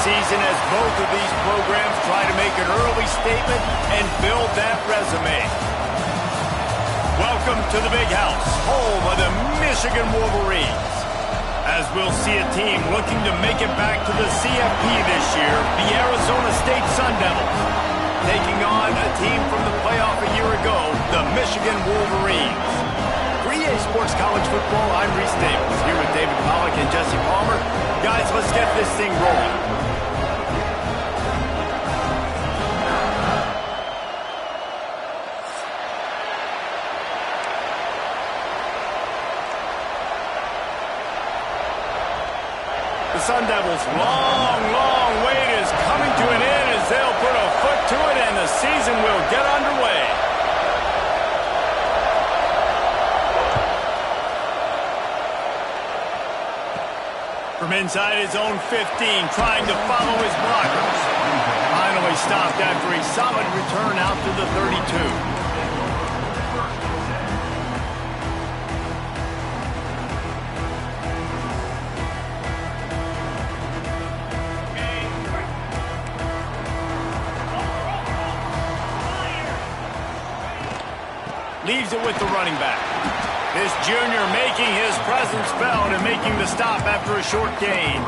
season as both of these programs try to make an early statement and build that resume. Welcome to the Big House, home of the Michigan Wolverines. As we'll see a team looking to make it back to the CFP this year, the Arizona State Sun Devils, taking on a team from the playoff a year ago, the Michigan Wolverines. For EA Sports College Football, I'm Reese Davis, here with David Pollack and Jesse Palmer. Guys, let's get this thing rolling. The Sun Devils' long wait is coming to an end as they'll put a foot to it and the season will get underway. From inside his own 15, trying to follow his blockers. Finally stopped after a solid return out to the 32. Leaves it with the running back. This junior making his presence felt and making the stop after a short gain.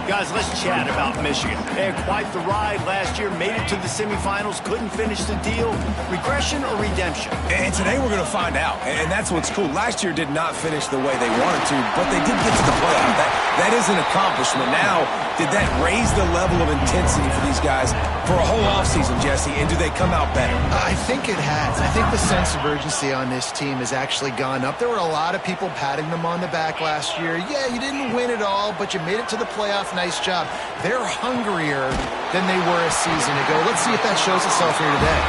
Guys, let's chat about Michigan. They had quite the ride last year, made it to the semifinals, couldn't finish the deal. Regression or redemption? And today we're going to find out, and that's what's cool. Last year did not finish the way they wanted to, but they did get to the playoff. That is an accomplishment. Now, did that raise the level of intensity for these guys for a whole offseason, Jesse, and do they come out better? I think it has. I think the sense of urgency on this team has actually gone up. There were a lot of people patting them on the back last year. Yeah, you didn't win it all, but you made it to the playoff. Nice job. They're hungrier than they were a season ago. Let's see if that shows itself here today.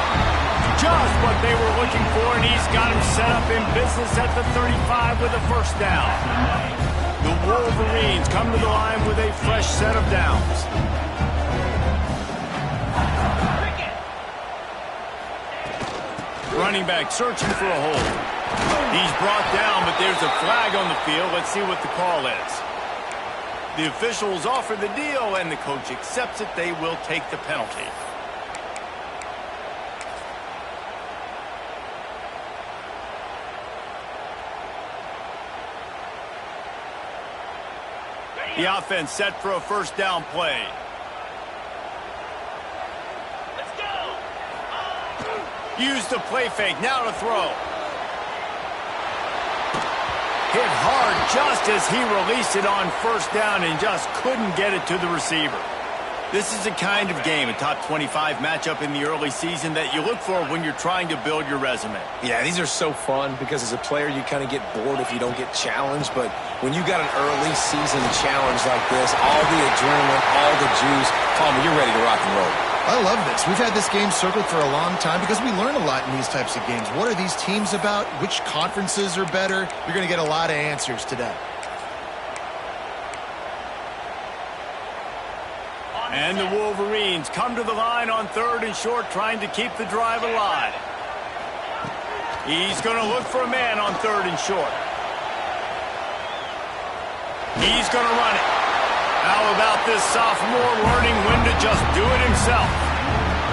Just what they were looking for, and he's got him set up in business at the 35 with a first down. The Wolverines come to the line with a fresh set of downs. Running back searching for a hole. He's brought down, but there's a flag on the field. Let's see what the call is. The officials offer the deal, and the coach accepts it. They will take the penalty. The offense set for a first down play. Let's go. Use the play fake. Now to throw. Hit hard just as he released it on first down and just couldn't get it to the receiver. This is the kind of game, a top 25 matchup in the early season, that you look for when you're trying to build your resume. Yeah, these are so fun because as a player you kind of get bored if you don't get challenged, but when you got an early season challenge like this, all the adrenaline, all the juice, Palmer, you're ready to rock and roll. I love this. We've had this game circled for a long time because we learn a lot in these types of games. What are these teams about? Which conferences are better? You're going to get a lot of answers today. And the Wolverines come to the line on 3rd and short, trying to keep the drive alive. He's going to look for a man on 3rd and short. He's going to run it. How about this sophomore learning when to just do it himself?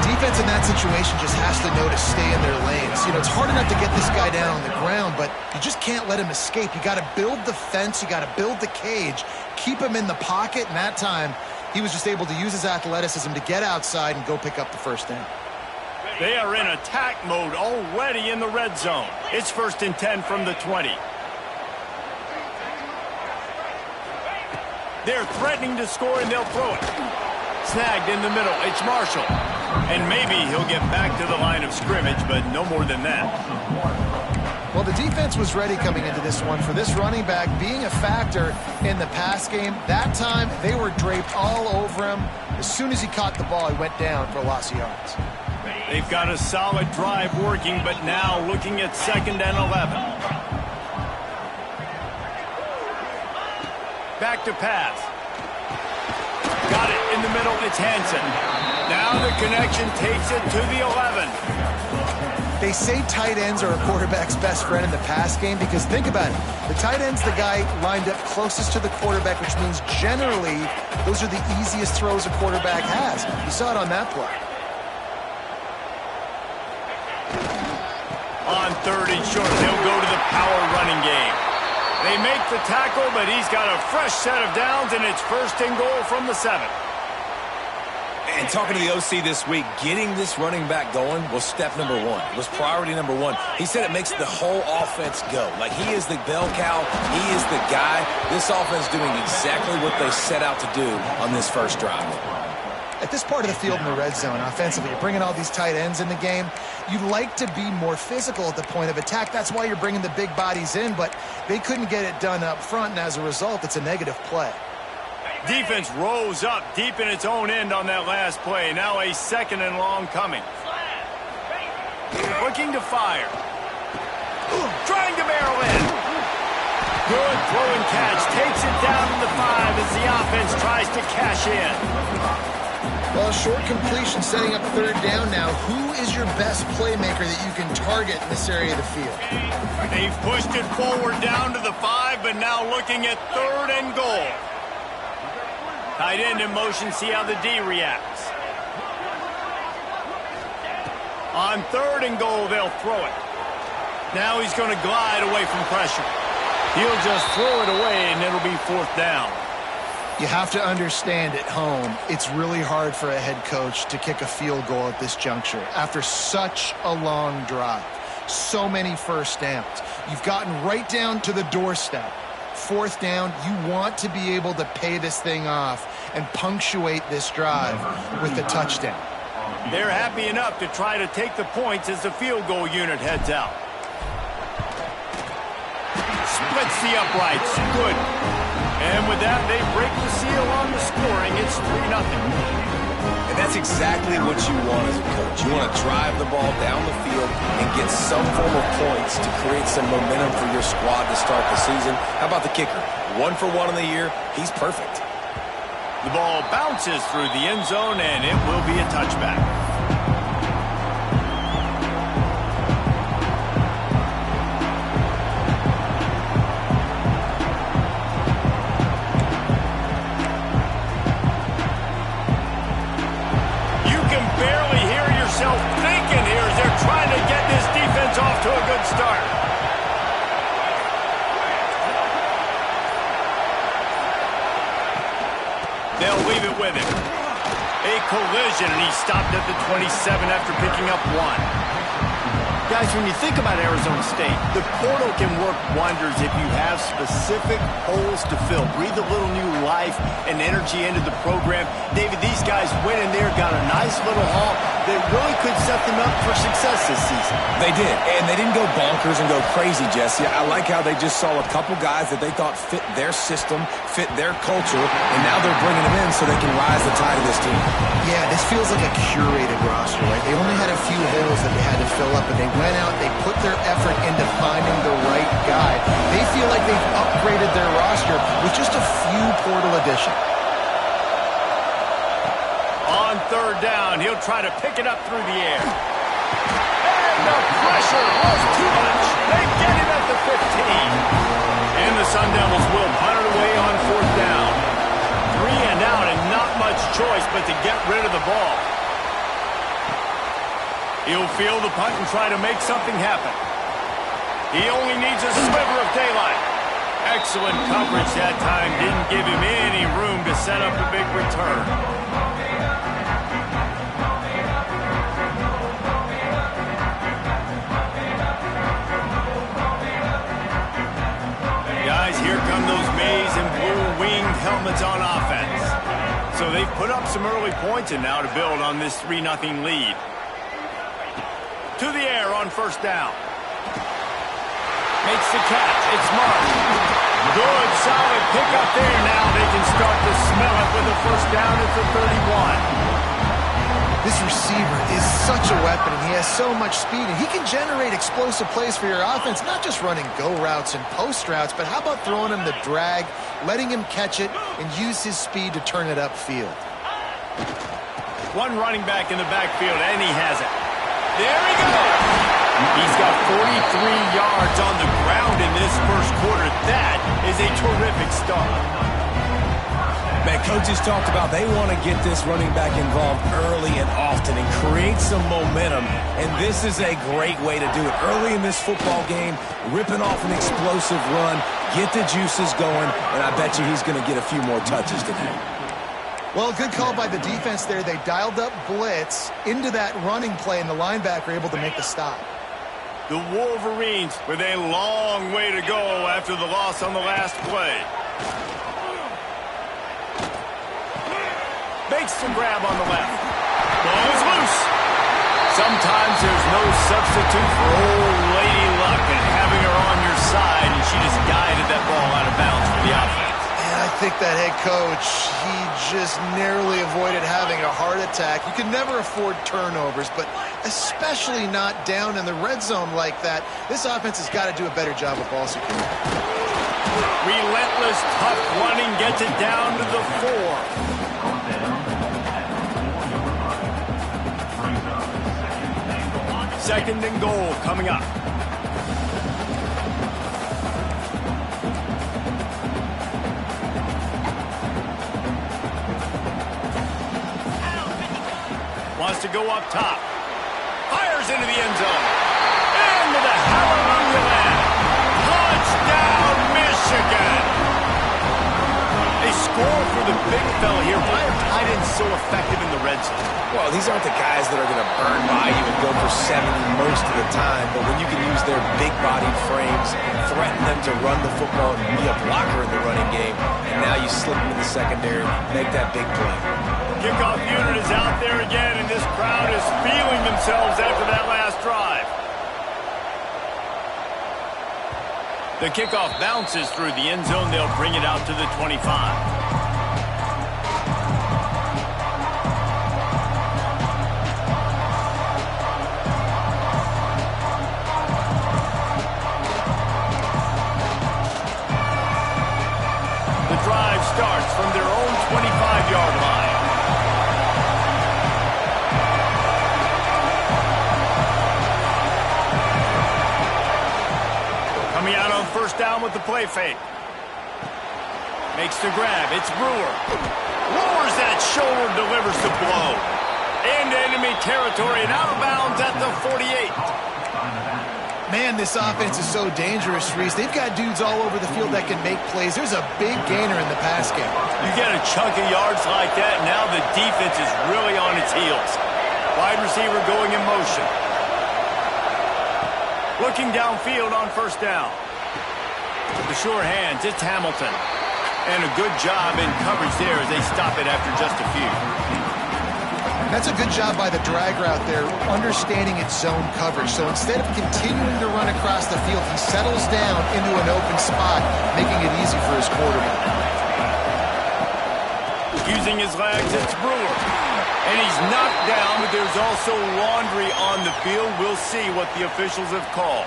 Defense in that situation just has to know to stay in their lanes. You know, it's hard enough to get this guy down on the ground, but you just can't let him escape. You got to build the fence. You got to build the cage. Keep him in the pocket, and that time he was just able to use his athleticism to get outside and go pick up the first down. They are in attack mode already in the red zone. It's 1st and 10 from the 20. They're threatening to score, and they'll throw it. Snagged in the middle. It's Marshall. And maybe he'll get back to the line of scrimmage, but no more than that. Well, the defense was ready coming into this one for this running back being a factor in the pass game. That time, they were draped all over him. As soon as he caught the ball, he went down for a loss of yards. They've got a solid drive working, but now looking at 2nd and 11. Back to pass. Got it in the middle. It's Hansen. Now the connection takes it to the 11. They say tight ends are a quarterback's best friend in the pass game because think about it. The tight end's the guy lined up closest to the quarterback, which means generally those are the easiest throws a quarterback has. You saw it on that play. On 3rd and short, they'll go to the power running game. They make the tackle, but he's got a fresh set of downs, and it's 1st and goal from the 7. And talking to the OC this week, getting this running back going was step number 1. It was priority number 1. He said it makes the whole offense go. Like, he is the bell cow. He is the guy. This offense doing exactly what they set out to do on this first drive. At this part of the field in the red zone, offensively, you're bringing all these tight ends in the game. You'd like to be more physical at the point of attack. That's why you're bringing the big bodies in, but they couldn't get it done up front, and as a result, it's a negative play. Defense rose up deep in its own end on that last play. Now a 2nd and long coming. Looking to fire. Trying to barrel in. Good throw and catch. Takes it down to the 5 as the offense tries to cash in. Well, short completion setting up 3rd down now. Who is your best playmaker that you can target in this area of the field? They've pushed it forward down to the 5, but now looking at 3rd and goal. Tight end in motion, see how the D reacts. On 3rd and goal, they'll throw it. Now he's going to glide away from pressure. He'll just throw it away, and it'll be 4th down. You have to understand at home, it's really hard for a head coach to kick a field goal at this juncture after such a long drive. So many first downs. You've gotten right down to the doorstep. 4th down, you want to be able to pay this thing off and punctuate this drive with a touchdown. They're happy enough to try to take the points as the field goal unit heads out. Splits the uprights. Good. And with that, they break the seal on the scoring. It's 3-0. And that's exactly what you want as a coach. You want to drive the ball down the field and get some form of points to create some momentum for your squad to start the season. How about the kicker? 1 for 1 in the year. He's perfect. The ball bounces through the end zone, and it will be a touchback. Thinking here as they're trying to get this defense off to a good start. They'll leave it with him. A collision, and he stopped at the 27 after picking up 1. Guys, when you think about Arizona State, the portal can work wonders if you have specific holes to fill. Breathe a little new life and energy into the program. David, these guys went in there, got a nice little haul that really could set them up for success this season. They did, and they didn't go bonkers and go crazy, Jesse. I like how they just saw a couple guys that they thought fit their system, fit their culture, and now they're bringing them in so they can rise the tide of this team. Yeah, this feels like a curated roster, right? They only had a few holes that they had to fill up, and they went out, they put their effort into finding the right guy. They feel like they've upgraded their roster with just a few portal additions. On 3rd down, he'll try to pick it up through the air. And the pressure was too much. They get him at the 15. And the Sun Devils will punt it away on 4th down. 3 and out, and not much choice but to get rid of the ball. He'll field the punt and try to make something happen. He only needs a sliver of daylight. Excellent coverage that time. Didn't give him any room to set up a big return. Guys, here come those maize and blue-winged helmets on offense. So they've put up some early points and now to build on this 3-0 lead. To the air on 1st down. Makes the catch. It's marked. Good, solid pickup there. Now they can start to smell it with a 1st down at the 31. This receiver is such a weapon, and he has so much speed, and he can generate explosive plays for your offense, not just running go routes and post routes, but how about throwing him the drag, letting him catch it, and use his speed to turn it upfield. One running back in the backfield, and he has it. There he goes. He's got 43 yards on the ground in this first quarter. That is a terrific start. Man, coaches talked about they want to get this running back involved early and often and create some momentum, and this is a great way to do it. Early in this football game, ripping off an explosive run, get the juices going, and I bet you he's going to get a few more touches today. Well, good call by the defense there. They dialed up blitz into that running play, and the linebacker able to make the stop. The Wolverines with a long way to go after the loss on the last play. Makes the grab on the left. Ball is loose. Sometimes there's no substitute for old Lady Luck, and having her on your side, and she just guided that ball out of bounds for the offense. And I think that head coach, he just narrowly avoided having a heart attack. You can never afford turnovers, but especially not down in the red zone like that. This offense has got to do a better job of ball security. Relentless, tough running gets it down to the 4. Second and goal coming up. Wants to go up top. Fires into the end zone. Into the hallelujah land. Touchdown, Michigan. They score for the big fella here. Why are tight ends so effective in the red zone? Well, these aren't the guys that are going to burn by you and go for 70 most of the time, but when you can use their big-bodied frames, threaten them to run the football and be a blocker in the running game, and now you slip them in the secondary, make that big play. Kickoff unit is out there again, and this crowd is feeling themselves after that last drive. The kickoff bounces through the end zone. They'll bring it out to the 25. The drive starts from their own 25-yard line. Coming out on first down with the play fake. Makes the grab. It's Brewer. Lowers that shoulder, delivers the blow. Into enemy territory and out of bounds at the 48. Man, this offense is so dangerous, Reese. They've got dudes all over the field that can make plays. There's a big gainer in the pass game. You get a chunk of yards like that, now the defense is really on its heels. Wide receiver going in motion. Looking downfield on first down. The sure hands, it's Hamilton. And a good job in coverage there as they stop it after just a few. That's a good job by the drag route there, understanding its zone coverage. So instead of continuing to run across the field, he settles down into an open spot, making it easy for his quarterback. Using his legs, it's Brewer. And he's knocked down, but there's also laundry on the field. We'll see what the officials have called.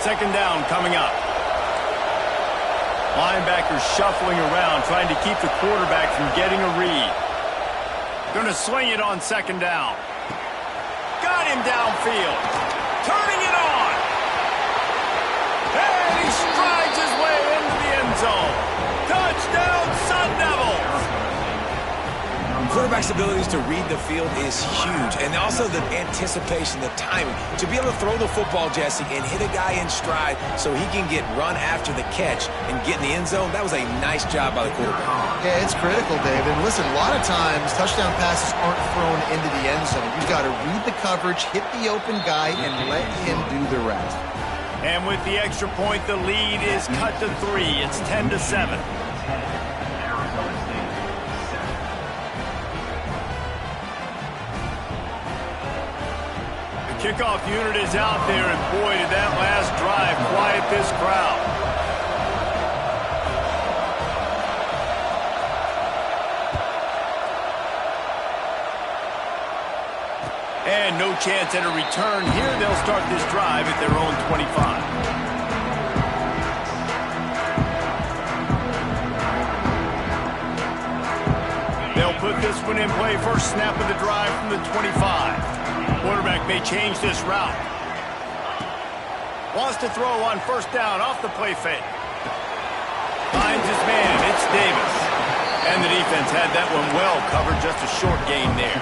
Second down coming up. Linebackers shuffling around, trying to keep the quarterback from getting a read. Going to swing it on second down. Got him downfield. Turning it on. And he strides his way into the end zone. Touchdown, Sun Devils. Quarterback's abilities to read the field is huge, and also the anticipation, the timing. To be able to throw the football, Jesse, and hit a guy in stride so he can get run after the catch and get in the end zone, that was a nice job by the quarterback. Yeah, it's critical, Dave. And listen, a lot of times touchdown passes aren't thrown into the end zone. You've got to read the coverage, hit the open guy, and let him do the rest. And with the extra point, the lead is cut to 3. It's 10-7. Kickoff unit is out there, and boy, did that last drive quiet this crowd. And no chance at a return here. They'll start this drive at their own 25. this one in play. First snap of the drive from the 25. Quarterback may change this route. Wants to throw on first down off the play fake. Finds his man. It's Davis. And the defense had that one well covered. Just a short gain there.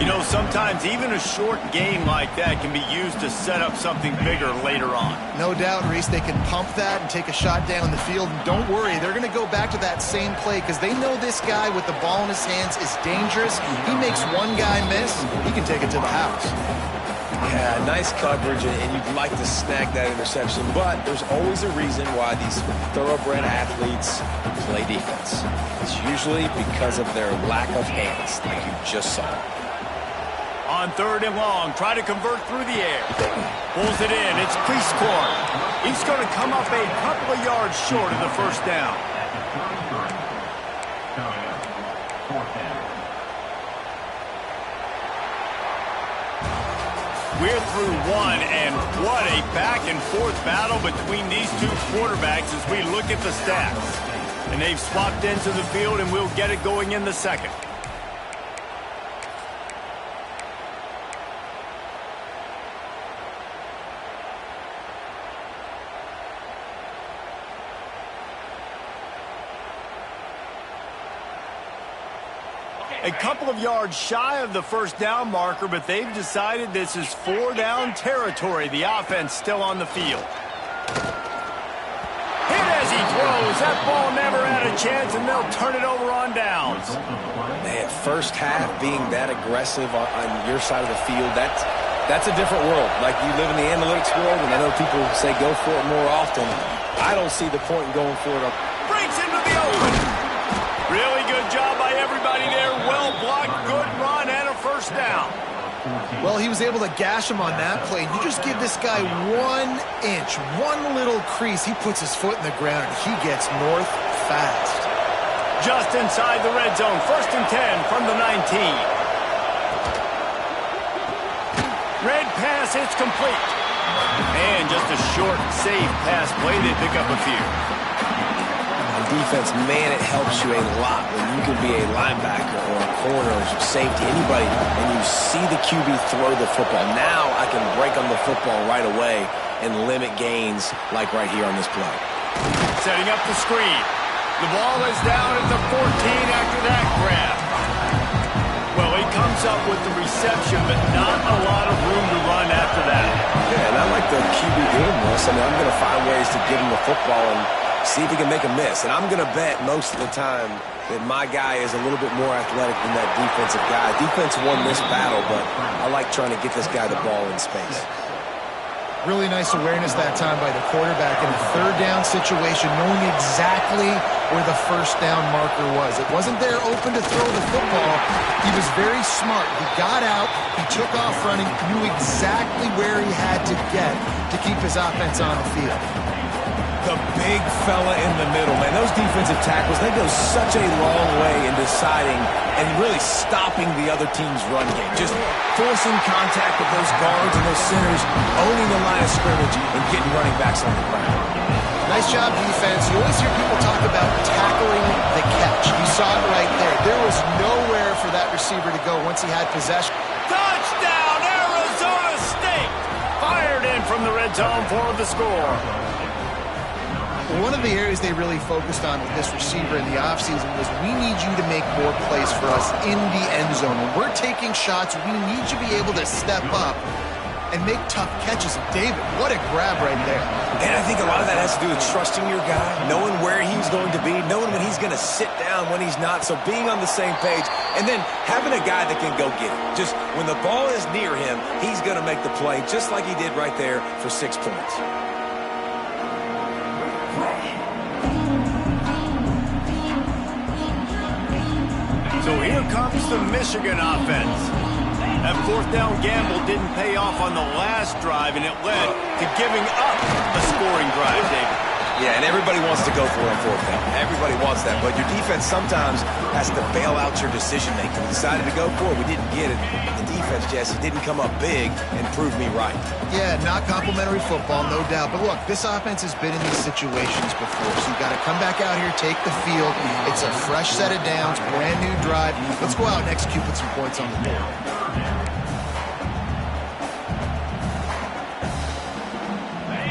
You know, sometimes even a short gain like that can be used to set up something bigger later on. No doubt, Reese, they can pump that and take a shot down the field. And don't worry, they're going to go back to that same play because they know this guy with the ball in his hands is dangerous. He makes one guy miss, he can take it to the house. Yeah, nice coverage, and you'd like to snag that interception, but there's always a reason why these thoroughbred athletes play defense. It's usually because of their lack of hands, like you just saw. On 3rd and long, try to convert through the air. Pulls it in. It's crease corner. He's going to come up a couple of yards short of the first down. We're through one, and what a back-and-forth battle between these two quarterbacks as we look at the stats. And they've swapped into the field, and we'll get it going in the second. A couple of yards shy of the first down marker, but they've decided this is 4-down territory. The offense still on the field. Hit as he throws. That ball never had a chance, and they'll turn it over on downs. Man, first half being that aggressive on your side of the field, that's a different world. Like, you live in the analytics world, and I know people say go for it more often. I don't see the point in going for it. Breaks into the open. Really good job by everybody there. Well blocked, good run, and a first down. Well, he was able to gash him on that play. You just give this guy 1 inch, one little crease. He puts his foot in the ground, and he gets north fast. Just inside the red zone. 1st and 10 from the 19. Red pass, it's complete. And just a short, safe pass play. They pick up a few. Defense, man, it helps you a lot when you can be a linebacker or a corner or safety, anybody, and you see the QB throw the football. Now I can break on the football right away and limit gains like right here on this play. Setting up the screen. The ball is down at the 14 after that grab. Well, he comes up with the reception, but not a lot of room to run after that. Yeah, and I like the QB doing this. I mean, I'm going to find ways to give him the football and see if he can make a miss. And I'm going to bet most of the time that my guy is a little bit more athletic than that defensive guy. Defense won this battle, but I like trying to get this guy the ball in space. Really nice awareness that time by the quarterback in a 3rd down situation, knowing exactly where the first down marker was. It wasn't there open to throw the football. He was very smart. He got out, he took off running, knew exactly where he had to get to keep his offense on the field. The big fella in the middle, man. Those defensive tackles, they go such a long way in deciding and really stopping the other team's run game. Just forcing contact with those guards and those centers, owning the line of scrimmage, and getting running backs on the ground. Nice job, defense. You always hear people talk about tackling the catch. You saw it right there. There was nowhere for that receiver to go once he had possession. Touchdown, Arizona State! Fired in from the red zone for the score. One of the areas they really focused on with this receiver in the offseason was we need you to make more plays for us in the end zone. When we're taking shots, we need you to be able to step up and make tough catches. David, what a grab right there. And I think a lot of that has to do with trusting your guy, knowing where he's going to be, knowing when he's going to sit down, when he's not. So being on the same page, and then having a guy that can go get it. Just when the ball is near him, he's going to make the play, just like he did right there for 6 points. So here comes the Michigan offense. That 4th down gamble didn't pay off on the last drive, and it led to giving up a scoring drive, David. Yeah, and everybody wants to go for it on fourth down. Everybody wants that, but your defense sometimes has to bail out your decision-making. We decided to go for it. We didn't get it. The defense, Jesse, didn't come up big and prove me right. Yeah, not complimentary football, no doubt. But look, this offense has been in these situations before, so you got to come back out here, take the field. It's a fresh set of downs, brand new drive. Let's go out and execute with some points on the board.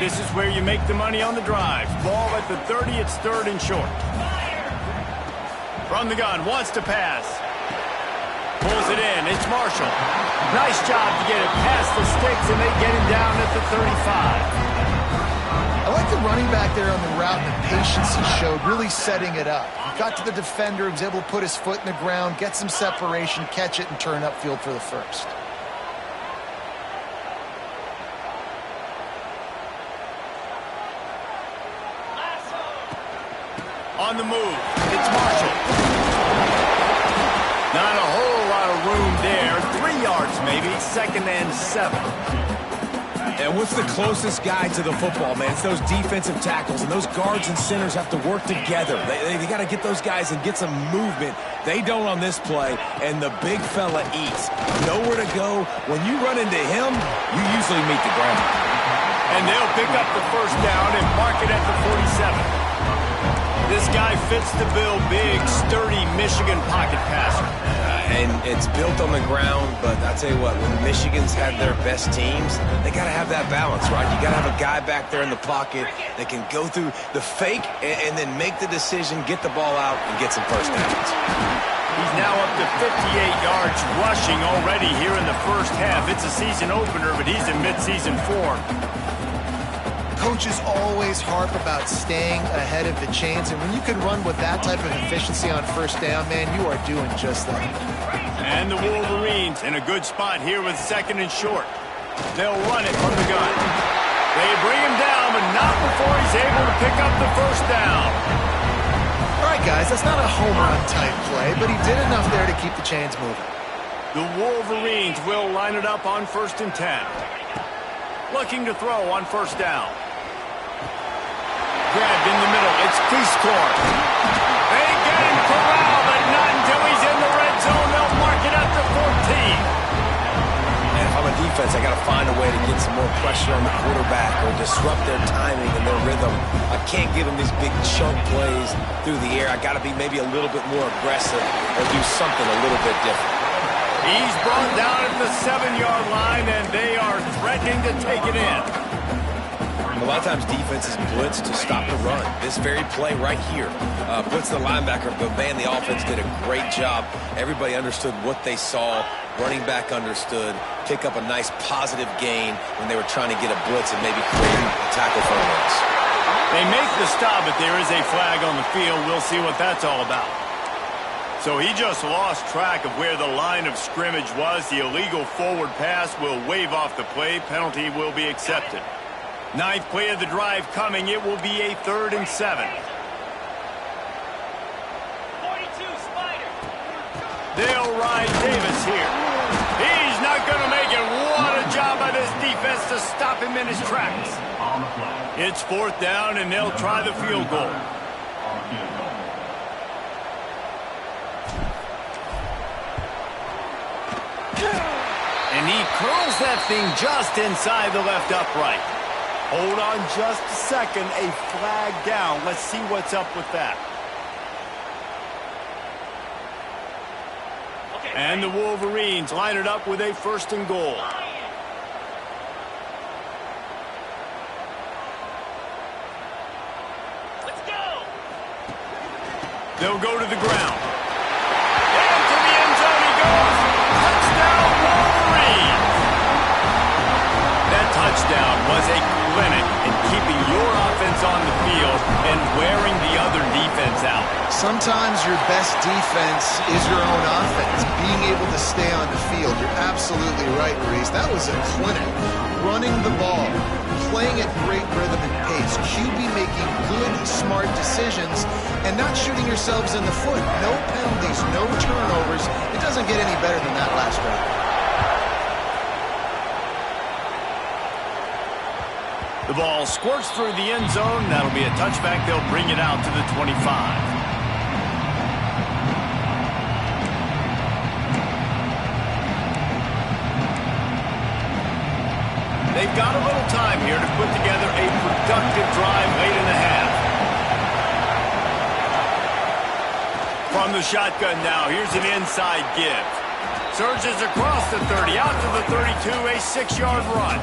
This is where you make the money on the drive. Ball at the 30, it's 3rd and short. From the gun, wants to pass. Pulls it in, it's Marshall. Nice job to get it past the sticks, and they get him down at the 35. I like the running back there on the route and the patience he showed, really setting it up. He got to the defender, was able to put his foot in the ground, get some separation, catch it, and turn upfield for the first. On the move, it's Marshall. Not a whole lot of room there. 3 yards maybe, 2nd and 7. And what's the closest guy to the football, man? It's those defensive tackles, and those guards and centers have to work together. They got to get those guys and get some movement. They don't on this play, and the big fella eats. Nowhere to go. When you run into him, you usually meet the ground. And they'll pick up the first down and mark it at the 47. This guy fits the bill, big, sturdy Michigan pocket passer. And it's built on the ground, but I tell you what, when Michigan's had their best teams, they got to have that balance, right? You got to have a guy back there in the pocket that can go through the fake and then make the decision, get the ball out, and get some first downs. He's now up to 58 yards rushing already here in the first half. It's a season opener, but he's in midseason form. Coaches always harp about staying ahead of the chains, and when you can run with that type of efficiency on first down, man, you are doing just that. And the Wolverines in a good spot here with 2nd and short. They'll run it from the gun. They bring him down, but not before he's able to pick up the first down. All right, guys, that's not a home run type play, but he did enough there to keep the chains moving. The Wolverines will line it up on 1st and 10. Looking to throw on first down. Grabbed in the middle. It's Cleescore. They get him corralled, but not until he's in the red zone. They'll mark it at the 14. And if I'm a defense, I got to find a way to get some more pressure on the quarterback or disrupt their timing and their rhythm. I can't give them these big chunk plays through the air. I got to be maybe a little bit more aggressive or do something a little bit different. He's brought down at the 7-yard line, and they are threatening to take it in. A lot of times defenses blitz to stop the run. This very play right here, blitz the linebacker, but man, the offense did a great job. Everybody understood what they saw. Running back understood. Pick up a nice positive gain when they were trying to get a blitz and maybe create a tackle for a loss. They make the stop, but there is a flag on the field. We'll see what that's all about. So he just lost track of where the line of scrimmage was. The illegal forward pass will wave off the play. Penalty will be accepted. 9th play of the drive coming. It will be a 3rd and 7. 42 Spider. They'll ride Davis here. He's not going to make it. What a job by this defense to stop him in his tracks. It's 4th down, and they'll try the field goal. And he curls that thing just inside the left upright. Hold on just a second. A flag down. Let's see what's up with that. Okay, And the Wolverines line it up with a 1st and goal. let's go. They'll go to the ground. And to the end zone he goes. Touchdown, Wolverines. That touchdown was a clinic in keeping your offense on the field and wearing the other defense out. Sometimes your best defense is your own offense, being able to stay on the field. You're absolutely right, Reese. That was a clinic. Running the ball, playing at great rhythm and pace, QB making good, smart decisions, and not shooting yourselves in the foot. No penalties, no turnovers. It doesn't get any better than that last drive. The ball squirts through the end zone. That'll be a touchback. They'll bring it out to the 25. They've got a little time here to put together a productive drive late in the half. From the shotgun now, here's an inside give. Surges across the 30, out to the 32, a 6-yard run.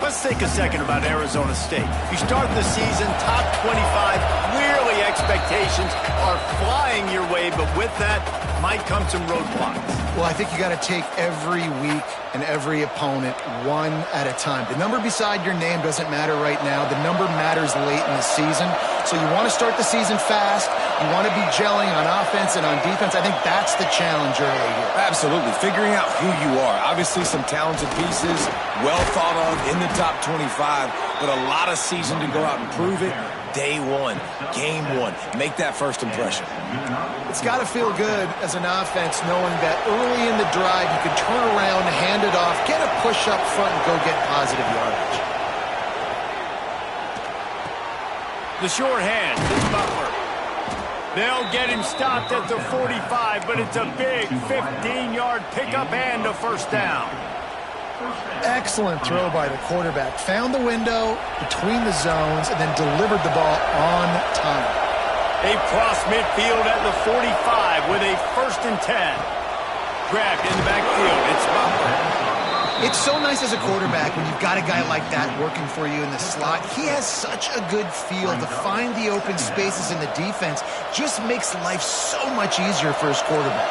Let's take a second about Arizona State. You start the season top 25, clearly expectations are flying your way, but with that might come some roadblocks. Well, I think you got to take every week and every opponent one at a time. The number beside your name doesn't matter right now. The number matters late in the season. So you want to start the season fast. You want to be gelling on offense and on defense. I think that's the challenge early here. Absolutely. Figuring out who you are. Obviously some talented pieces, well thought of in the top 25, but a lot of season to go out and prove it. Day one, game one. Make that first impression. It's got to feel good as an offense knowing that early in the drive you can turn around, hand it off, get a push up front, and go get positive yardage. The short hand, it's Butler. They'll get him stopped at the 45, but it's a big 15-yard pickup and a first down. Excellent throw by the quarterback. Found the window between the zones and then delivered the ball on time. They cross midfield at the 45 with a 1st and 10. Grabbed in the backfield. It's Butler. It's so nice as a quarterback when you've got a guy like that working for you in the slot. He has such a good feel to find the open spaces in the defense. Just makes life so much easier for his quarterback.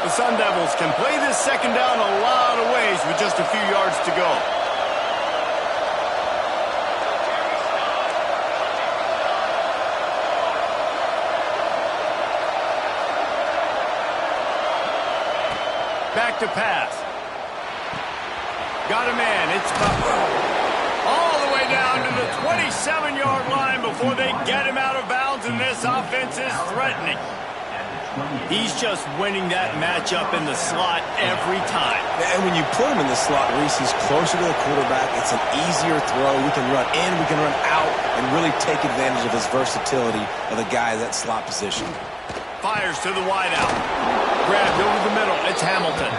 The Sun Devils can play this second down a lot of ways with just a few yards to go. Back to pass. Got a man. It's Butler. All the way down to the 27-yard line before they get him out of bounds, and this offense is threatening. He's just winning that matchup in the slot every time. And when you put him in the slot, Reese, he's closer to the quarterback. It's an easier throw. We can run in, we can run out, and really take advantage of his versatility of the guy in that slot position. Fires to the wideout. Grabbed over the middle. It's Hamilton.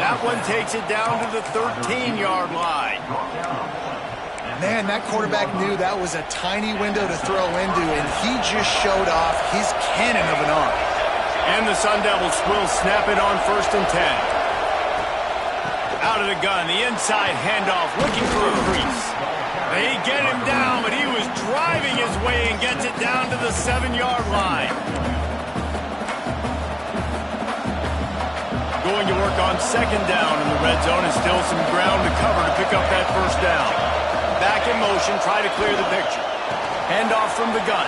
That one takes it down to the 13-yard line. Man, that quarterback knew that was a tiny window to throw into, and he just showed off his cannon of an arm. And the Sun Devils will snap it on 1st and 10. Out of the gun, the inside handoff, looking for a crease. They get him down, but he was driving his way and gets it down to the 7-yard line. Going to work on 2nd down in the red zone, and still some ground to cover to pick up that 1st down. Back in motion, try to clear the picture. Handoff from the gun.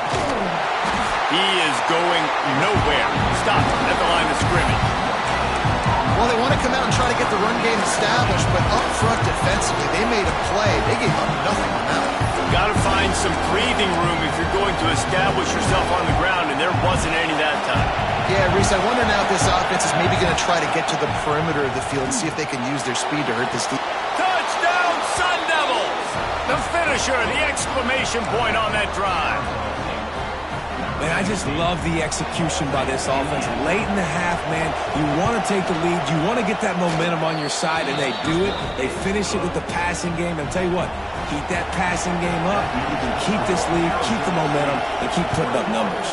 He is going nowhere. Stop at the line of scrimmage. Well, they want to come out and try to get the run game established, but up front defensively, they made a play. They gave up nothing on that one. Got to find some breathing room if you're going to establish yourself on the ground, and there wasn't any that time. Yeah, Reese, I wonder now if this offense is maybe going to try to get to the perimeter of the field and see if they can use their speed to hurt this team. Touchdown, Sun Devils! The finisher, the exclamation point on that drive. Man, I just love the execution by this offense. Late in the half, man, you want to take the lead. You want to get that momentum on your side, and they do it. They finish it with the passing game. And I'll tell you what, keep that passing game up. You can keep this lead, keep the momentum, and keep putting up numbers.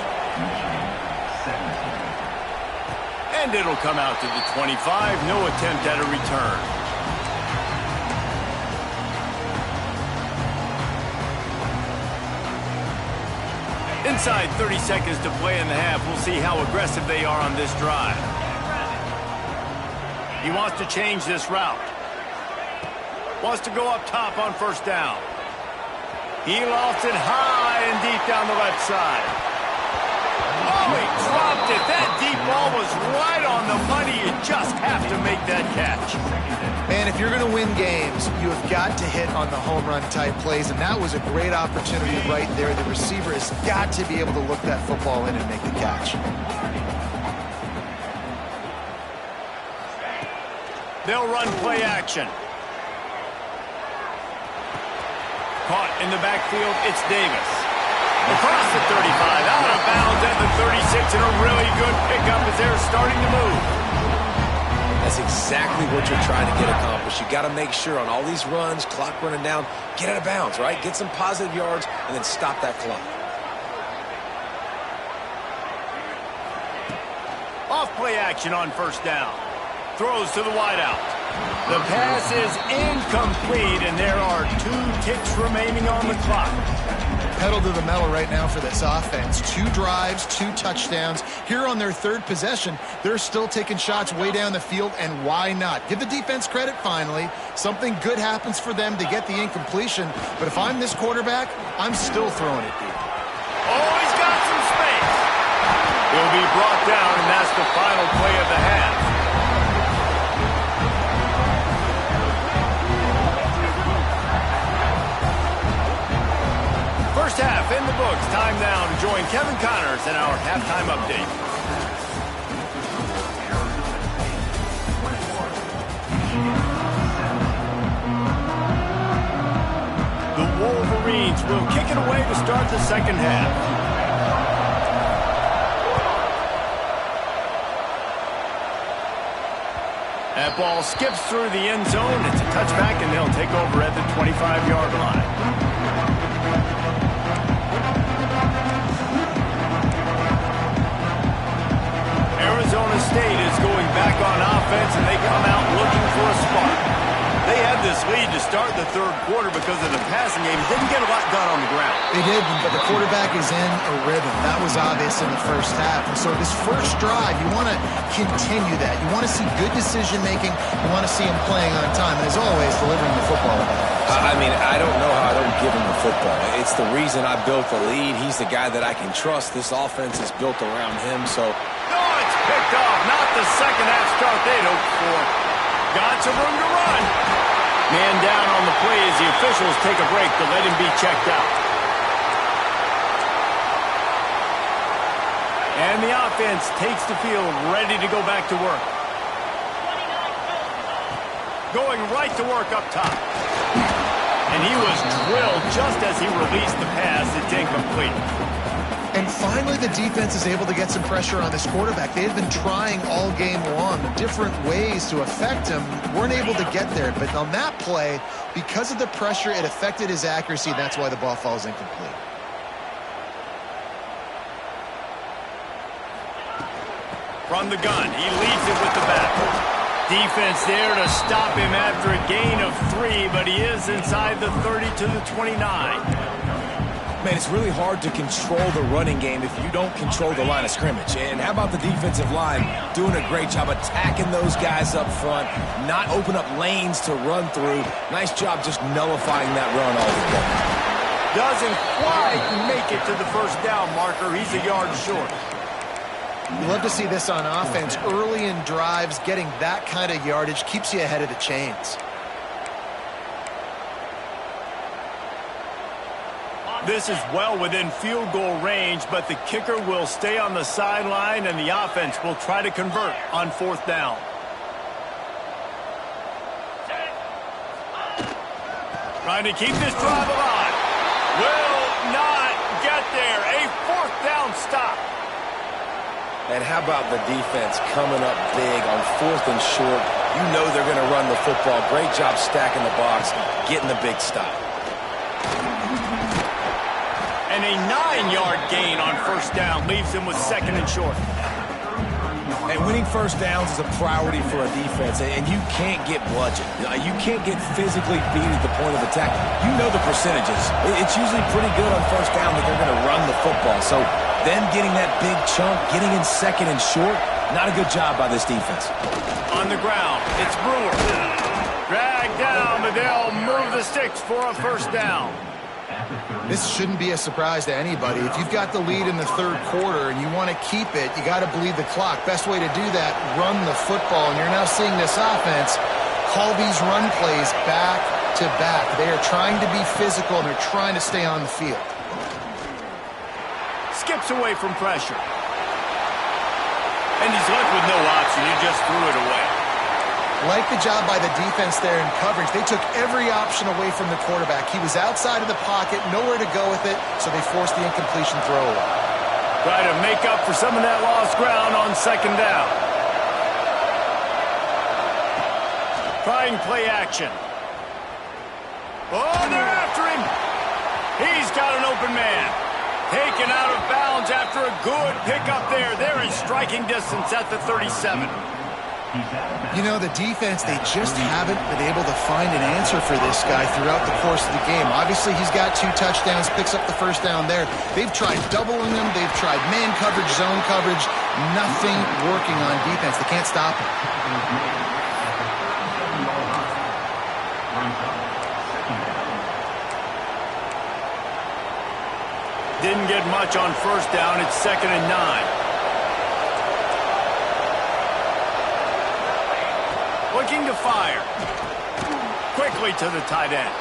And it'll come out to the 25. No attempt at a return. Inside 30 seconds to play in the half. We'll see how aggressive they are on this drive. He wants to change this route. Wants to go up top on 1st down. He lofts it high and deep down the left side. Oh, he dropped it. That deep ball was right on the money. You just have to make that catch. Man, if you're going to win games, you have got to hit on the home run type plays, and that was a great opportunity right there. The receiver has got to be able to look that football in and make the catch. They'll run play action. Caught in the backfield, it's Davis. Across the 35, out of bounds at the 36, and a really good pickup as they're starting to move. That's exactly what you're trying to get accomplished. You got to make sure on all these runs, clock running down, get out of bounds, right? Get some positive yards, and then stop that clock. Off play action on first down. Throws to the wideout. The pass is incomplete, and there are 2 ticks remaining on the clock. Pedal to the metal right now for this offense. 2 drives, 2 touchdowns. Here on their 3rd possession, they're still taking shots way down the field, and why not? Give the defense credit finally. Something good happens for them to get the incompletion, but if I'm this quarterback, I'm still throwing it deep. Oh, he's got some space. He'll be brought down, and that's the final play of the half. First half in the books. Time now to join Kevin Connors in our halftime update. The Wolverines will kick it away to start the second half. That ball skips through the end zone. It's a touchback, and they'll take over at the 25-yard line. Arizona State is going back on offense, and they come out looking for a spark. They had this lead to start the 3rd quarter because of the passing game. Didn't get a lot done on the ground. They did, but the quarterback is in a rhythm. That was obvious in the first half. And so this first drive, you want to continue that. You want to see good decision-making. You want to see him playing on time. And as always, delivering the football. I mean, I don't know how I don't give him the football. It's the reason I built the lead. He's the guy that I can trust. This offense is built around him, so... Oh, it's picked off. Not the second half start they'd hoped for. Got some room to run. Man down on the play as the officials take a break to let him be checked out. And the offense takes the field, ready to go back to work. Going right to work up top. And he was drilled just as he released the pass. It's incomplete. And finally, the defense is able to get some pressure on this quarterback. They had been trying all game long different ways to affect him. Weren't able to get there. But on that play, because of the pressure, it affected his accuracy. That's why the ball falls incomplete. From the gun, he leads it with the back. Defense there to stop him after a gain of 3, but he is inside the 30 to the 29. Man, it's really hard to control the running game if you don't control the line of scrimmage. And how about the defensive line doing a great job attacking those guys up front, not open up lanes to run through. Nice job just nullifying that run altogether. Doesn't quite make it to the first down marker. He's a yard short. You love to see this on offense. Early in drives, getting that kind of yardage keeps you ahead of the chains. This is well within field goal range, but the kicker will stay on the sideline, and the offense will try to convert on 4th down. Trying to keep this drive alive. Will not get there. A 4th down stop. And how about the defense coming up big on 4th and short? You know they're going to run the football. Great job stacking the box, getting the big stop. And a 9-yard gain on 1st down leaves him with 2nd and short. And winning first downs is a priority for a defense, and you can't get bludgeoned. You can't get physically beat at the point of attack. You know the percentages. It's usually pretty good on 1st down that they're going to run the football. So then getting that big chunk, getting in 2nd and short, not a good job by this defense. On the ground, it's Brewer. Dragged down, but they'll move the sticks for a 1st down. This shouldn't be a surprise to anybody. If you've got the lead in the 3rd quarter and you want to keep it, you got to bleed the clock. Best way to do that, run the football. And you're now seeing this offense call these run plays back to back. They are trying to be physical, and they're trying to stay on the field. Skips away from pressure. And he's left with no option. He just threw it away. Like the job by the defense there in coverage. They took every option away from the quarterback. He was outside of the pocket, nowhere to go with it, so they forced the incompletion throw away. Try to make up for some of that lost ground on second down. Trying play action. Oh, they're after him. He's got an open man. Taken out of bounds after a good pickup there. They're in striking distance at the 37. You know, the defense, they just haven't been able to find an answer for this guy throughout the course of the game. Obviously, he's got 2 touchdowns, picks up the first down there. They've tried doubling him. They've tried man coverage, zone coverage. Nothing working on defense. They can't stop him. Didn't get much on first down. It's 2nd and 9. Looking to fire. Quickly to the tight end.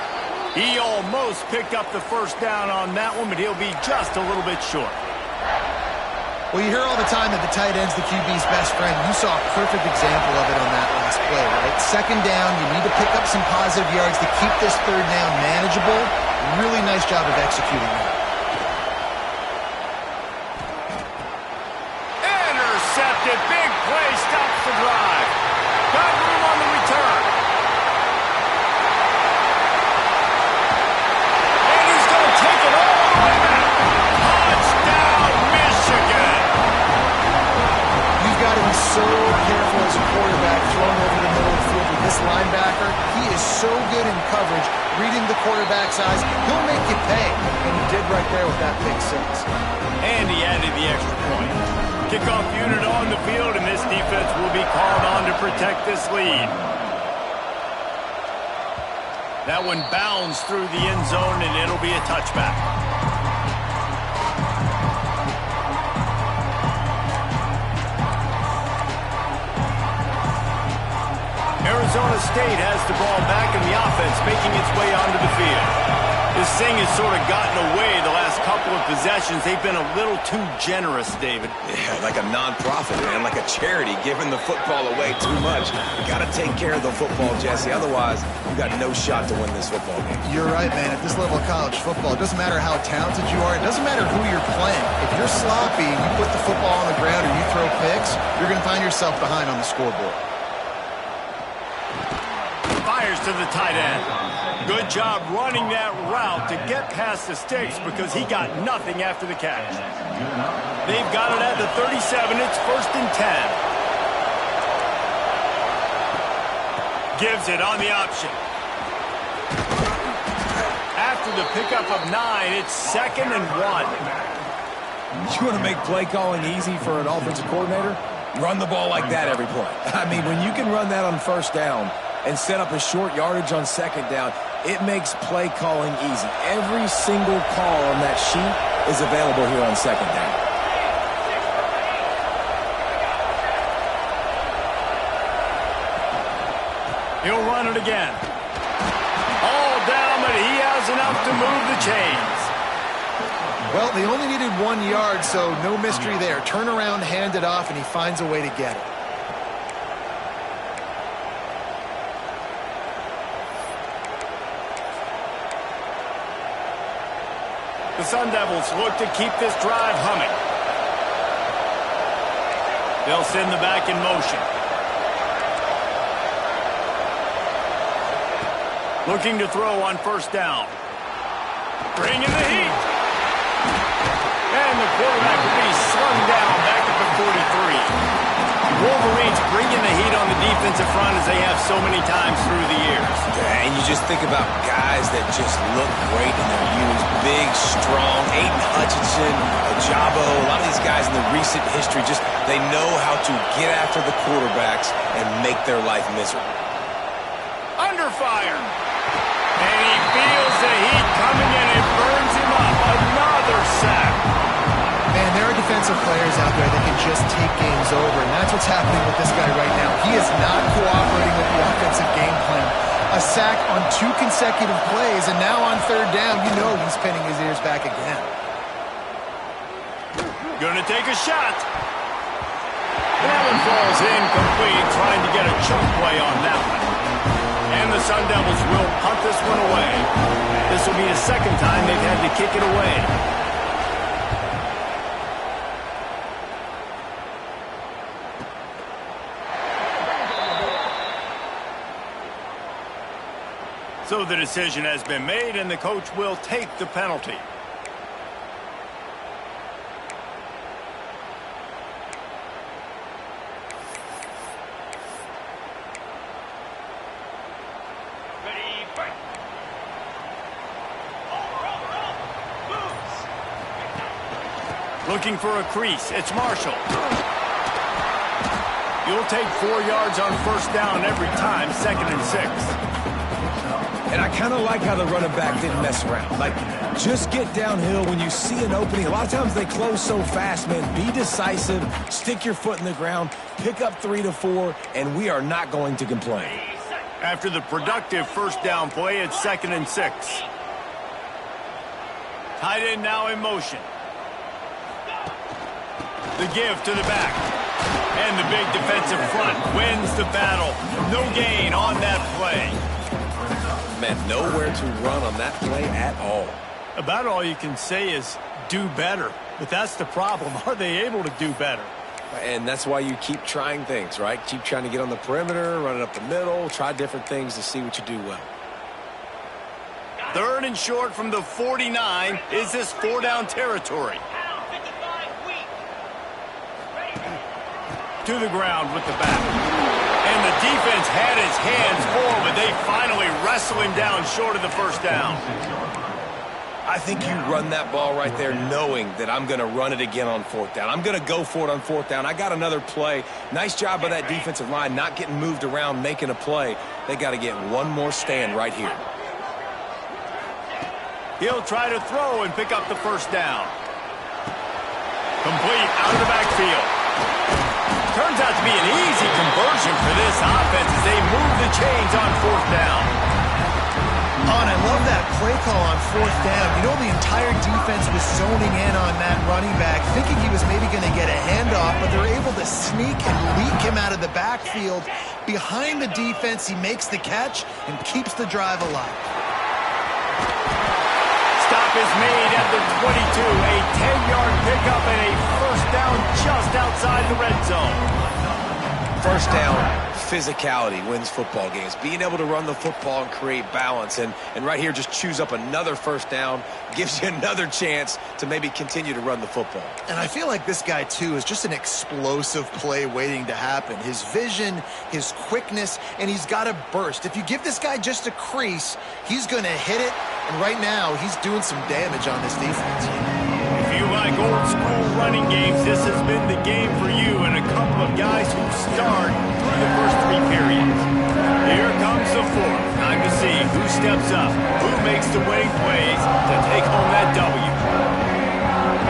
He almost picked up the first down on that one, but he'll be just a little bit short. Well, you hear all the time that the tight end's the QB's best friend. You saw a perfect example of it on that last play, right? 2nd down, you need to pick up some positive yards to keep this 3rd down manageable. Really nice job of executing that. Intercepted. Big play. Stops the drive. Got room on the return. And he's going to take it all the way back. Touchdown, Michigan. You've got to be so careful as a quarterback throwing over the middle of the field with this linebacker. He is so good in coverage, reading the quarterback's eyes. He'll make you pay. And he did right there with that pick 6. And he added the extra point. Kickoff unit on the field, and this defense will be called on to protect this lead. That one bounds through the end zone, and it'll be a touchback. Arizona State has the ball back in the offense, making its way onto the field. This thing has sort of gotten away the last couple of possessions. They've been a little too generous, David. Yeah, like a non-profit, man, like a charity, giving the football away too much. You got to take care of the football, Jesse. Otherwise, you got no shot to win this football game. You're right, man. At this level of college football, it doesn't matter how talented you are. It doesn't matter who you're playing. If you're sloppy and you put the football on the ground or you throw picks, you're going to find yourself behind on the scoreboard. Fires to the tight end. Good job running that route to get past the sticks because he got nothing after the catch. They've got it at the 37. It's 1st and 10. Gives it on the option. After the pickup of 9, it's 2nd and 1. You want to make play calling easy for an offensive coordinator? Run the ball like that every play. I mean, when you can run that on first down and set up a short yardage on second down, it makes play calling easy. Every single call on that sheet is available here on second down. He'll run it again. All down, but he has enough to move the chains. Well, they only needed 1 yard, so no mystery there. Turn around, hand it off, and he finds a way to get it. The Sun Devils look to keep this drive humming. They'll send the back in motion. Looking to throw on first down. Bringing the heat. And the quarterback will be slung down back at the 43. Wolverines bringing the heat on the defensive front as they have so many times through the years. And you just think about guys that just look great in their youth. Big, strong, Aiden Hutchinson, Ajabo, a lot of these guys in the recent history, just they know how to get after the quarterbacks and make their life miserable. Under fire. And he feels the heat coming in. It burns him up. Another sack. Man, there are defensive players out there that can just take games over, and that's what's happening with this guy right now. He is not cooperating with the offensive game plan. A sack on 2 consecutive plays, and now on third down, you know he's pinning his ears back again. Gonna take a shot. And that one falls incomplete, trying to get a chunk play on that one. And the Sun Devils will punt this one away. This will be the second time they've had to kick it away. So the decision has been made, and the coach will take the penalty. Ready, break. Moves. Looking for a crease. It's Marshall. You'll take 4 yards on first down every time, 2nd and 6. And I kind of like how the running back didn't mess around. Like, just get downhill when you see an opening. A lot of times they close so fast, man. Be decisive, stick your foot in the ground, pick up 3 to 4, and we are not going to complain. After the productive first down play, it's 2nd and 6. Tight end now in motion. The give to the back. And the big defensive front wins the battle. No gain on that play. Man, nowhere to run on that play at all. About all you can say is do better. But that's the problem. Are they able to do better? And that's why you keep trying things, right? Keep trying to get on the perimeter, run it up the middle, try different things to see what you do well. 3rd and short from the 49. Is this 4-down territory? Pound 55 weak. Ready. To the ground with the back. And the defense had his hands full, but they finally wrestle him down short of the first down. I think you run that ball right there knowing that I'm going to run it again on 4th down. I'm going to go for it on 4th down. I got another play. Nice job by that defensive line not getting moved around, making a play. They got to get one more stand right here. He'll try to throw and pick up the first down. Complete out of the backfield. Turns out to be an easy conversion for this offense as they move the chains on 4th down. Oh, and I love that play call on 4th down. You know, the entire defense was zoning in on that running back, thinking he was maybe going to get a handoff, but they're able to sneak and leak him out of the backfield. Behind the defense, he makes the catch and keeps the drive alive. Stop is made at the 22. A 10-yard pickup and a first down just outside the red zone. First down, physicality wins football games. Being able to run the football and create balance. And right here, just choose up another first down, gives you another chance to maybe continue to run the football. And I feel like this guy, too, is just an explosive play waiting to happen. His vision, his quickness, and he's got a burst. If you give this guy just a crease, he's going to hit it. And right now, he's doing some damage on this defense. If you like old school running games, this has been the game for you and a couple of guys who start through the first 3 periods. Here comes the 4th. Time to see who steps up, who makes the winning plays to take home that W.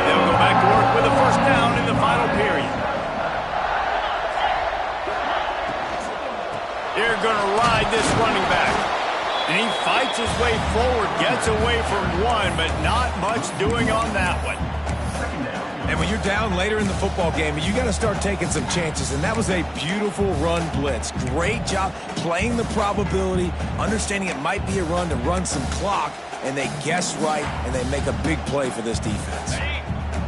They'll go back to work with a first down in the final period. They're going to ride this running back. And he fights his way forward, gets away from one, but not much doing on that one. And when you're down later in the football game, you got to start taking some chances. And that was a beautiful run blitz. Great job playing the probability, understanding it might be a run to run some clock, and they guess right, and they make a big play for this defense.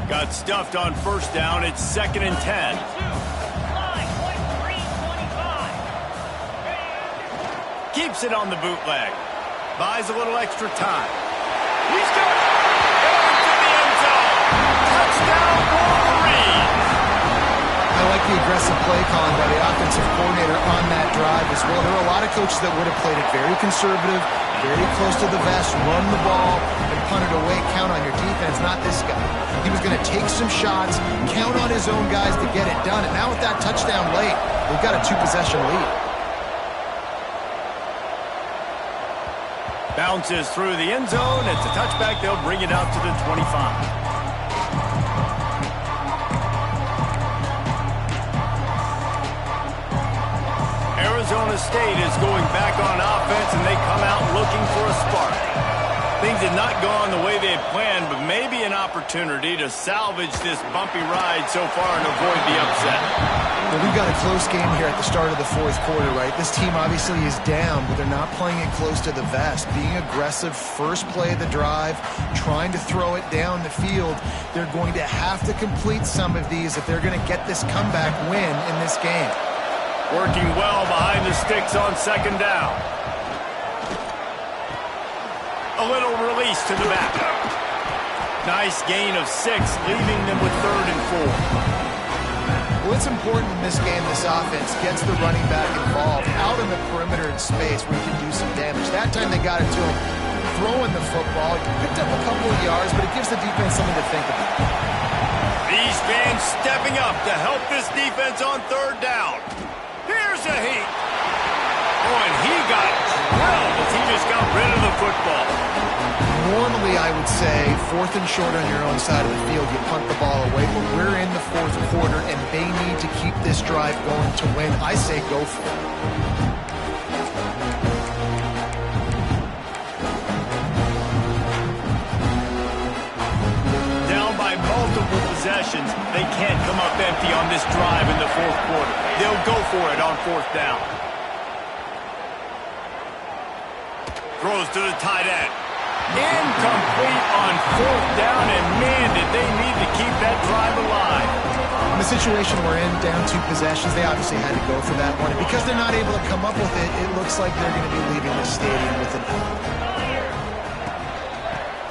Got stuffed on first down. It's 2nd and 10. Keeps it on the bootleg. Buys a little extra time. He's got it. Going to the end zone. Touchdown, Wolverine. I like the aggressive play calling by the offensive coordinator on that drive as well. There are a lot of coaches that would have played it very conservative, very close to the vest, run the ball, and punt it away. Count on your defense, not this guy. He was going to take some shots, count on his own guys to get it done. And now with that touchdown late, they've got a 2-possession lead. Bounces through the end zone. It's a touchback. They'll bring it out to the 25. Arizona State is going back on offense, and they come out looking for a spark. Things had not gone the way they had planned, but maybe an opportunity to salvage this bumpy ride so far and avoid the upset. Well, we've got a close game here at the start of the fourth quarter, right? This team obviously is down, but they're not playing it close to the vest. Being aggressive, first play of the drive, trying to throw it down the field. They're going to have to complete some of these if they're going to get this comeback win in this game. Working well behind the sticks on second down. A little release to the back. Nice gain of 6, leaving them with 3rd and 4. Well, it's important in this game this offense gets the running back involved out in the perimeter in space where he can do some damage. That time they got it to him throwing the football. He picked up a couple of yards, but it gives the defense something to think about. These fans stepping up to help this defense on 3rd down. Here's a heat. Oh, and he got drilled as he just got rid of the football. Normally, I would say, 4th and short on your own side of the field, you punt the ball away, but we're in the 4th quarter, and they need to keep this drive going to win. I say go for it. Down by multiple possessions, they can't come up empty on this drive in the 4th quarter. They'll go for it on 4th down. Throws to the tight end. Incomplete on 4th down, and man, did they need to keep that drive alive. In the situation we're in, down 2 possessions, they obviously had to go for that one. And because they're not able to come up with it, it looks like they're going to be leaving the stadium with an L.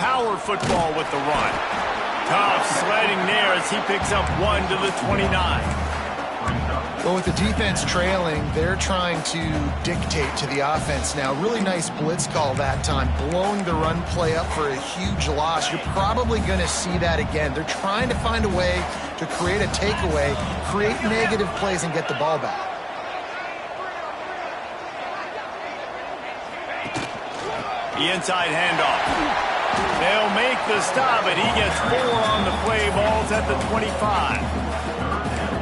Power football with the run. Tough sledding there as he picks up 1 to the 29. Well, with the defense trailing, they're trying to dictate to the offense now. Really nice blitz call that time, blowing the run play up for a huge loss. You're probably going to see that again. They're trying to find a way to create a takeaway, create negative plays, and get the ball back. The inside handoff. They'll make the stop, and he gets 4 on the play. Ball's at the 25.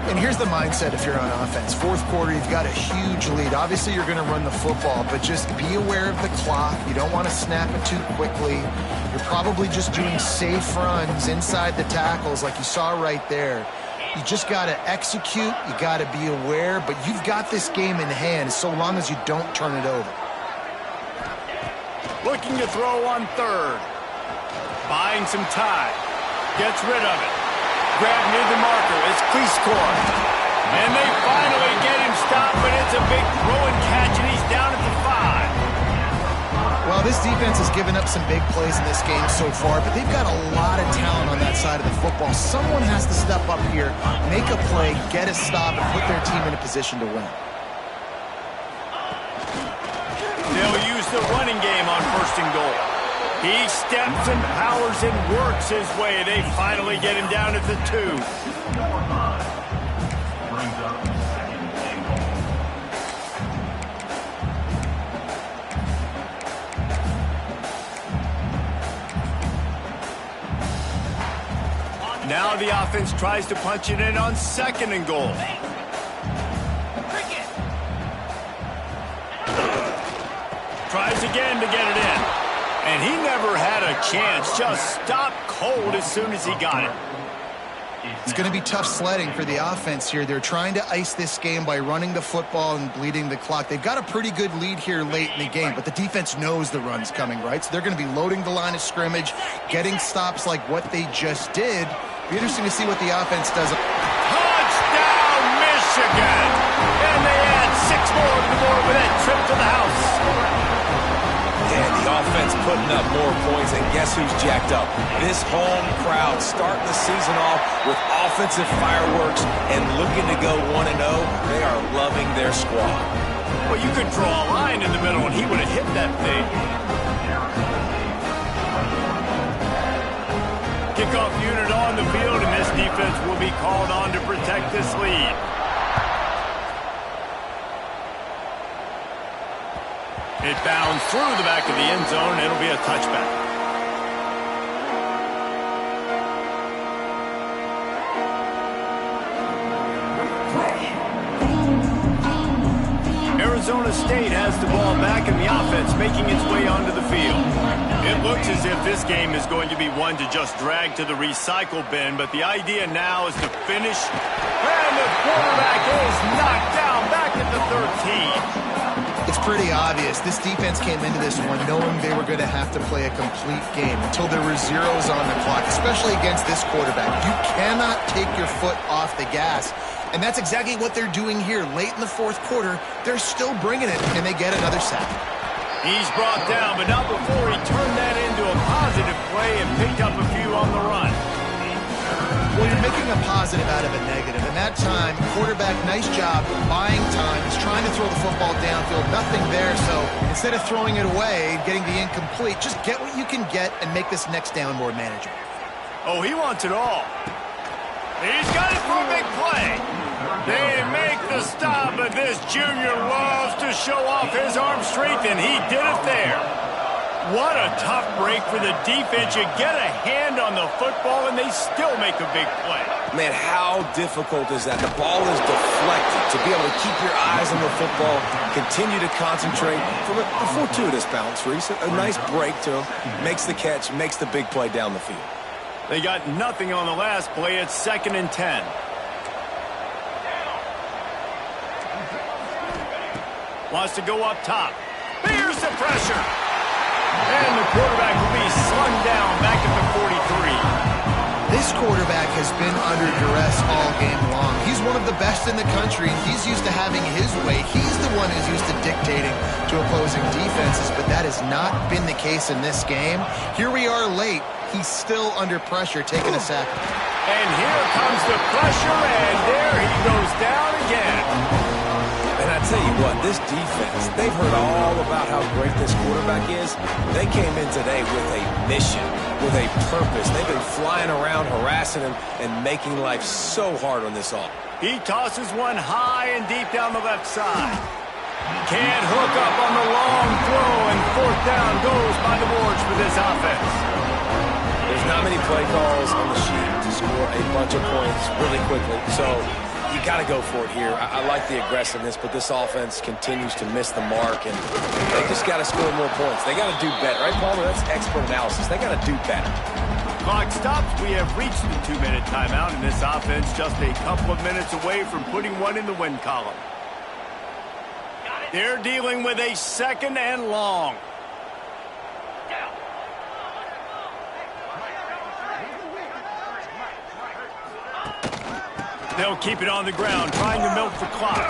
And here's the mindset if you're on offense. 4th quarter, you've got a huge lead. Obviously, you're going to run the football, but just be aware of the clock. You don't want to snap it too quickly. You're probably just doing safe runs inside the tackles like you saw right there. You just got to execute. You got to be aware, but you've got this game in hand so long as you don't turn it over. Looking to throw on 3rd. Buying some time. Gets rid of it. Grab near the marker. It's Cleescore. And they finally get him stopped, but it's a big throw and catch, and he's down at the 5. Well, this defense has given up some big plays in this game so far, but they've got a lot of talent on that side of the football. Someone has to step up here, make a play, get a stop, and put their team in a position to win. They'll use the running game on 1st and goal. He steps and powers and works his way. They finally get him down at the 2. Now the offense tries to punch it in on 2nd and goal. Tries again to get it in. And he never had a chance. Just stopped cold as soon as he got it. It's going to be tough sledding for the offense here. They're trying to ice this game by running the football and bleeding the clock. They've got a pretty good lead here late in the game, but the defense knows the run's coming, right? So they're going to be loading the line of scrimmage, getting stops like what they just did. Be interesting to see what the offense does. Touchdown, Michigan! And they add 6 more to the board with that trip to the house. And the offense putting up more points, and guess who's jacked up? This home crowd starting the season off with offensive fireworks and looking to go 1-0. They are loving their squad. Well, you could draw a line in the middle, and he would have hit that thing. Kickoff unit on the field, and this defense will be called on to protect this lead. It bounds through the back of the end zone, and it'll be a touchback. Arizona State has the ball back, and the offense making its way onto the field. It looks as if this game is going to be one to just drag to the recycle bin, but the idea now is to finish. And the quarterback is knocked down back at the 13. It's pretty obvious. This defense came into this one knowing they were going to have to play a complete game until there were zeros on the clock, especially against this quarterback. You cannot take your foot off the gas. And that's exactly what they're doing here. Late in the fourth quarter, they're still bringing it, and they get another sack. He's brought down, but not before he turned that into a positive play and picked up a few on the run. Well, you're making a positive out of a negative. And that time, quarterback, nice job buying time. He's trying to throw the football downfield. Nothing there, so instead of throwing it away, getting the incomplete, just get what you can get and make this next down more manageable. Oh, he wants it all. He's got it for a big play. They make the stop, but this junior loves to show off his arm strength, and he did it there. What a tough break for the defense. You get a hand on the football, and they still make a big play. Man, how difficult is that? The ball is deflected. To be able to keep your eyes on the football, continue to concentrate from a fortuitous bounce, Reese. A nice break to him. Makes the catch, makes the big play down the field. They got nothing on the last play. It's 2nd and 10. Wants to go up top. Here's the pressure. And the quarterback will be slung down back at the 43. This quarterback has been under duress all game long. He's one of the best in the country, and he's used to having his way. He's the one who's used to dictating to opposing defenses, but that has not been the case in this game. Here we are late. He's still under pressure, taking a sack. And here comes the pressure, and there he goes down again. And I tell you what, this defense, they've heard all about how great this quarterback is. They came in today with a mission, with a purpose. They've been flying around, harassing him, and making life so hard on this offense. He tosses one high and deep down the left side. Can't hook up on the long throw, and 4th down goes by the boards for this offense. There's not many play calls on the sheet to score a bunch of points really quickly, so you got to go for it here. I like the aggressiveness, but this offense continues to miss the mark, and they just got to score more points. They got to do better, right, Palmer? That's expert analysis. They got to do better. Clock stops. We have reached the 2-minute timeout, and this offense just a couple of minutes away from putting one in the win column. They're dealing with a 2nd and long. They'll keep it on the ground, trying to milk the clock.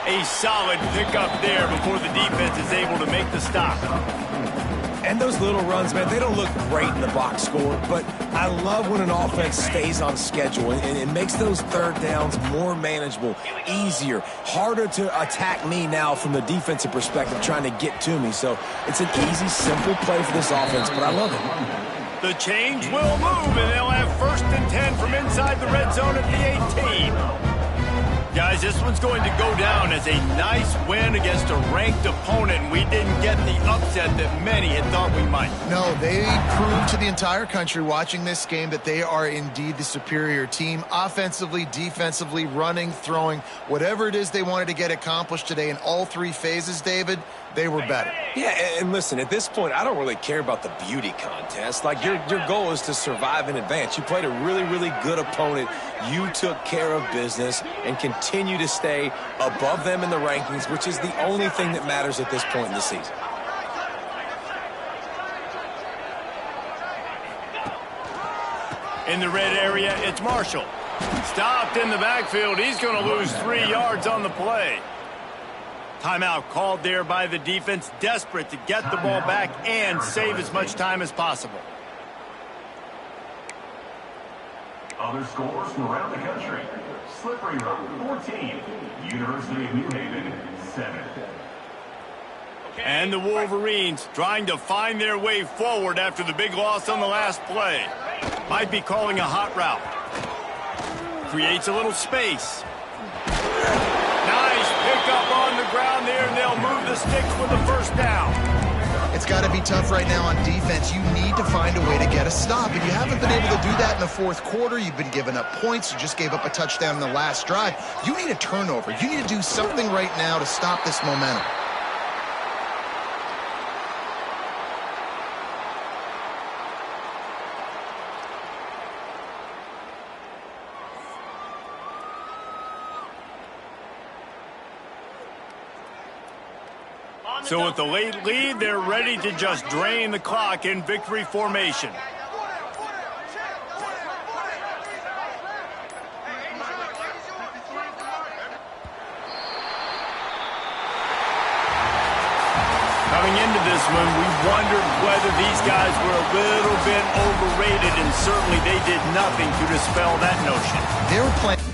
A solid pickup there before the defense is able to make the stop. And those little runs, man, they don't look great in the box score, but I love when an offense stays on schedule and it makes those 3rd downs more manageable, easier, harder to attack me now from the defensive perspective trying to get to me. So it's an easy, simple play for this offense, but I love it. The change will move, and they'll have 1st and 10 from inside the red zone at the 18. Guys, this one's going to go down as a nice win against a ranked opponent, and we didn't get the upset that many had thought we might. No, they proved to the entire country watching this game that they are indeed the superior team. Offensively, defensively, running, throwing, whatever it is they wanted to get accomplished today in all 3 phases, David, they were better. Yeah, and listen, at this point, I don't really care about the beauty contest. Like, your goal is to survive and advance. You played a really, really good opponent. You took care of business and continue to stay above them in the rankings, which is the only thing that matters at this point in the season. In the red area, it's Marshall. Stopped in the backfield. He's going to lose 3 yards on the play. Timeout called there by the defense, desperate to get the ball back and save as much time as possible. Other scores from around the country. Slippery Road, 14. University of New Haven, 7. And the Wolverines trying to find their way forward after the big loss on the last play. Might be calling a hot route. Creates a little space. Nice pickup on the ground there, and they'll move the sticks with the 1st down. It's got to be tough right now on defense. You need to find a way to get a stop, and you haven't been able to do that in the 4th quarter. You've been giving up points. You just gave up a touchdown in the last drive. You need a turnover. You need to do something right now to stop this momentum. So with the late lead, they're ready to just drain the clock in victory formation. Coming into this one, we wondered whether these guys were a little bit overrated, and certainly they did nothing to dispel that notion. They were playing.